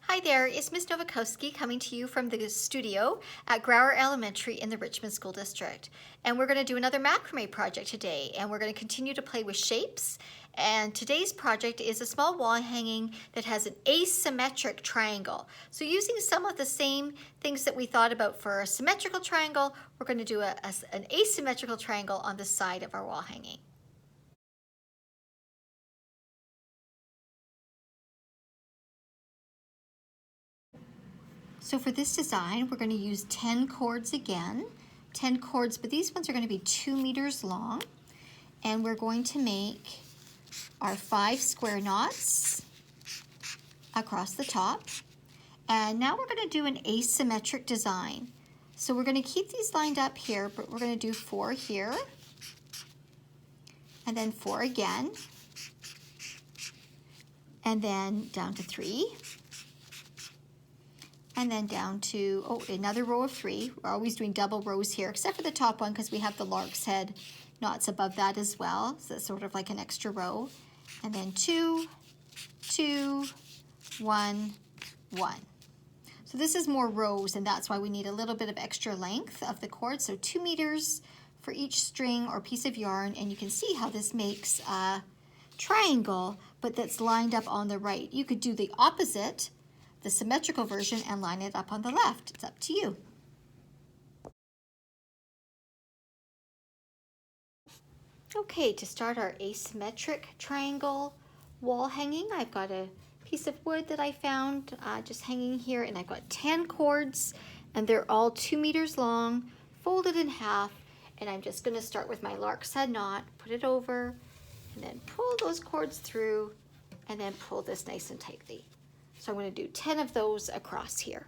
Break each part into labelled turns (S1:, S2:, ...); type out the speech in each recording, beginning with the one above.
S1: Hi there, it's Ms. Nowakowski coming to you from the studio at Grower Elementary in the Richmond School District. And we're going to do another macrame project today, and we're going to continue to play with shapes. And today's project is a small wall hanging that has an asymmetric triangle. So using some of the same things that we thought about for a symmetrical triangle, we're going to do an asymmetrical triangle on the side of our wall hanging. So for this design, we're going to use 10 cords again, 10 cords, but these ones are going to be 2 meters long. And we're going to make our 5 square knots across the top. And now we're going to do an asymmetric design. So we're going to keep these lined up here, but we're going to do 4 here, and then 4 again, and then down to 3. And then down to, another row of 3. We're always doing double rows here, except for the top one because we have the lark's head knots above that as well. So that's sort of like an extra row. And then 2, 2, 1, 1. So this is more rows, and that's why we need a little bit of extra length of the cord. So 2 meters for each string or piece of yarn, and you can see how this makes a triangle, but that's lined up on the right. You could do the opposite, the symmetrical version, and line it up on the left. It's up to you. Okay, to start our asymmetric triangle wall hanging, I've got a piece of wood that I found just hanging here, and I've got 10 cords, and they're all 2 meters long, folded in half, and I'm just going to start with my lark's head knot, put it over, and then pull those cords through, and then pull this nice and tightly. So I'm going to do 10 of those across here.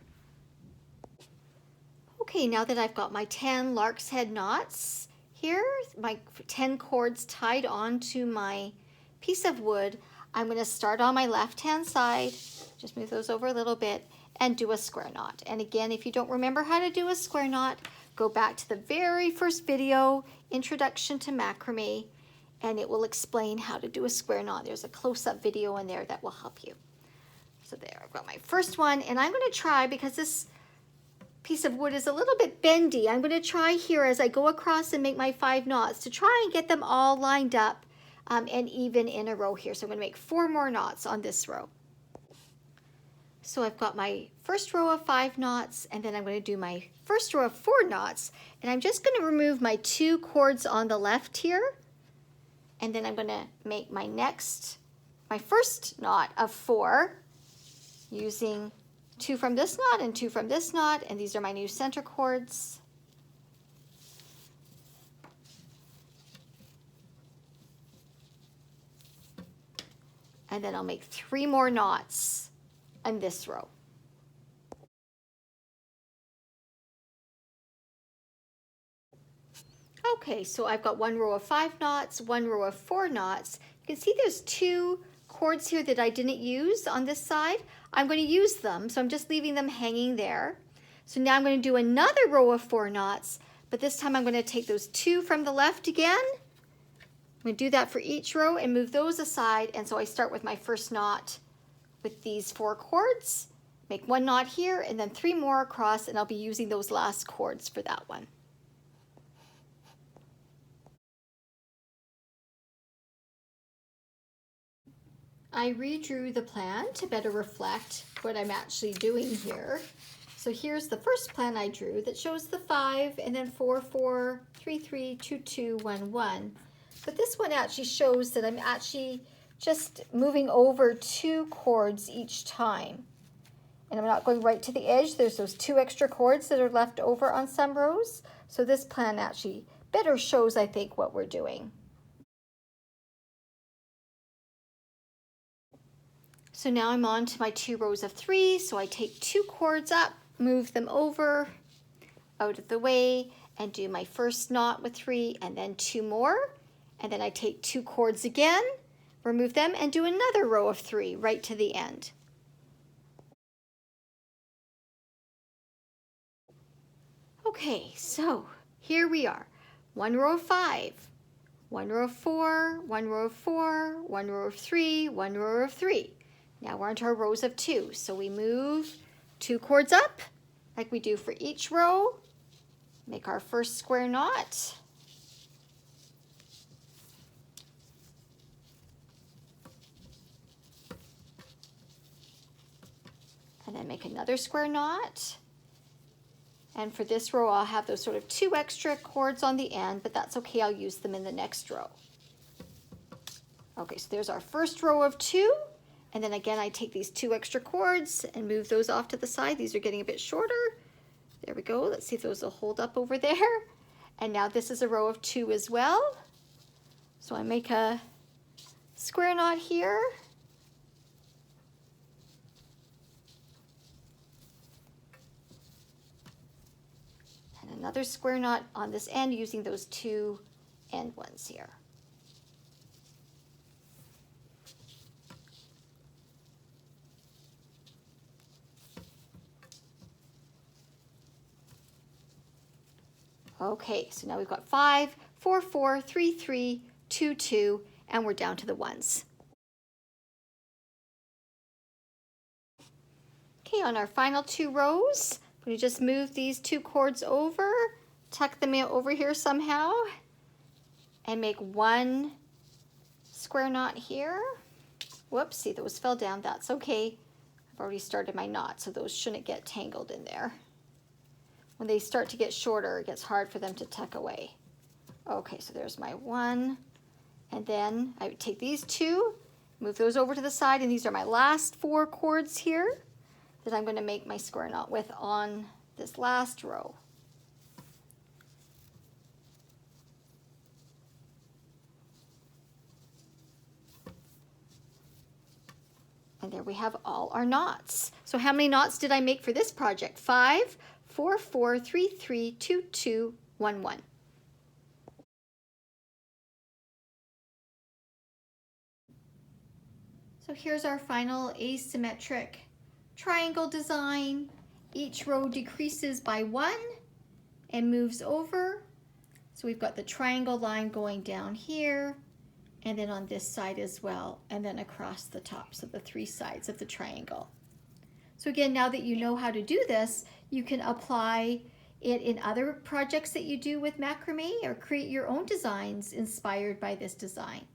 S1: Okay, now that I've got my 10 lark's head knots here, my 10 cords tied onto my piece of wood, I'm going to start on my left-hand side, just move those over a little bit, and do a square knot. And again, if you don't remember how to do a square knot, go back to the very first video, Introduction to Macrame, and it will explain how to do a square knot. There's a close-up video in there that will help you. So there, I've got my first one, and I'm going to try, because this piece of wood is a little bit bendy, I'm going to try here as I go across and make my 5 knots to try and get them all lined up and even in a row here. So I'm going to make 4 more knots on this row. So I've got my first row of 5 knots, and then I'm going to do my first row of 4 knots, and I'm just going to remove my 2 cords on the left here, and then I'm going to make my first knot of 4, using 2 from this knot and 2 from this knot, and these are my new center cords. And then I'll make 3 more knots in this row. Okay, so I've got 1 row of 5 knots, 1 row of 4 knots. You can see there's 2 cords here that I didn't use on this side. I'm going to use them, so I'm just leaving them hanging there. So now I'm going to do another row of 4 knots, but this time I'm going to take those 2 from the left again. I'm going to do that for each row and move those aside, and so I start with my first knot with these 4 cords, make 1 knot here, and then 3 more across, and I'll be using those last cords for that one. I redrew the plan to better reflect what I'm actually doing here. So here's the first plan I drew that shows the 5 and then 4, 4, 3, 3, 2, 2, 1, 1. But this one actually shows that I'm actually just moving over 2 cords each time. And I'm not going right to the edge. There's those 2 extra cords that are left over on some rows. So this plan actually better shows, I think, what we're doing. So now I'm on to my 2 rows of 3, so I take 2 cords up, move them over, out of the way, and do my first knot with 3, and then 2 more, and then I take 2 cords again, remove them, and do another row of 3 right to the end. Okay, so here we are, 1 row of 5, 1 row of 4, 1 row of 4, 1 row of 3, 1 row of 3. Now we're into our rows of 2. So we move 2 cords up like we do for each row. Make our first square knot. And then make another square knot. And for this row, I'll have those sort of 2 extra cords on the end, but that's okay, I'll use them in the next row. Okay, so there's our first row of 2. And then again, I take these 2 extra cords and move those off to the side. These are getting a bit shorter. There we go. Let's see if those will hold up over there. And now this is a row of 2 as well. So I make a square knot here. And another square knot on this end using those 2 end ones here. Okay, so now we've got 5, 4, 4, 3, 3, 2, 2, and we're down to the ones. Okay, on our final 2 rows, we just move these 2 cords over, tuck them in over here somehow, and make 1 square knot here. Whoops, see, those fell down. That's okay. I've already started my knot, so those shouldn't get tangled in there. When they start to get shorter, it gets hard for them to tuck away. Okay, so there's my 1. And then I would take these 2, move those over to the side, and these are my last 4 cords here that I'm going to make my square knot with on this last row. And there we have all our knots. So how many knots did I make for this project? 5, 4, 4, 3, 3, 2, 2, 1, 1. So here's our final asymmetric triangle design. Each row decreases by 1 and moves over. So we've got the triangle line going down here, and then on this side as well, and then across the tops of the 3 sides of the triangle. So again, now that you know how to do this, you can apply it in other projects that you do with macrame or create your own designs inspired by this design.